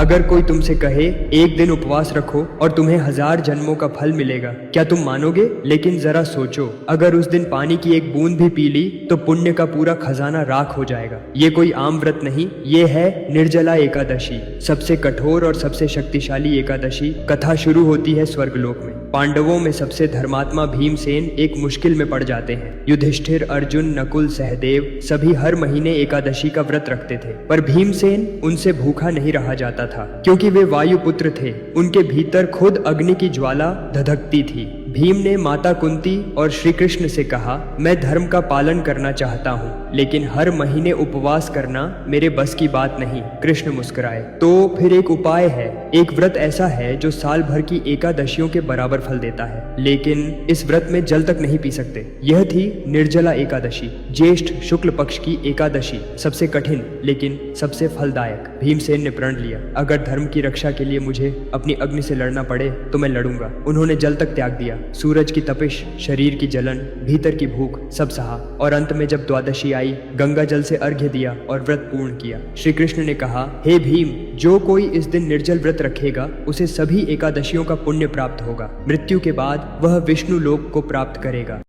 अगर कोई तुमसे कहे एक दिन उपवास रखो और तुम्हें 1000 जन्मों का फल मिलेगा, क्या तुम मानोगे? लेकिन जरा सोचो, अगर उस दिन पानी की एक बूंद भी पी ली तो पुण्य का पूरा खजाना राख हो जाएगा। ये कोई आम व्रत नहीं, ये है निर्जला एकादशी, सबसे कठोर और सबसे शक्तिशाली एकादशी। कथा शुरू होती है स्वर्गलोक में। पांडवों में सबसे धर्मात्मा भीमसेन एक मुश्किल में पड़ जाते हैं। युधिष्ठिर, अर्जुन, नकुल, सहदेव सभी हर महीने एकादशी का व्रत रखते थे, पर भीमसेन उनसे भूखा नहीं रहा जाता था, क्योंकि वे वायुपुत्र थे। उनके भीतर खुद अग्नि की ज्वाला धधकती थी। भीम ने माता कुंती और श्री कृष्ण से कहा, मैं धर्म का पालन करना चाहता हूँ, लेकिन हर महीने उपवास करना मेरे बस की बात नहीं। कृष्ण मुस्कुराए, तो फिर एक उपाय है। एक व्रत ऐसा है जो साल भर की एकादशियों के बराबर फल देता है, लेकिन इस व्रत में जल तक नहीं पी सकते। यह थी निर्जला एकादशी, ज्येष्ठ शुक्ल पक्ष की एकादशी, सबसे कठिन लेकिन सबसे फलदायक। भीमसेन ने प्रण लिया, अगर धर्म की रक्षा के लिए मुझे अपनी अग्नि से लड़ना पड़े तो मैं लड़ूंगा। उन्होंने जल तक त्याग दिया, सूरज की तपिश, शरीर की जलन, भीतर की भूख, सब सहा, और अंत में जब द्वादशी आई, गंगा जल से अर्घ्य दिया और व्रत पूर्ण किया। श्री कृष्ण ने कहा, हे भीम, जो कोई इस दिन निर्जल व्रत रखेगा उसे सभी एकादशियों का पुण्य प्राप्त होगा। मृत्यु के बाद वह विष्णु लोक को प्राप्त करेगा।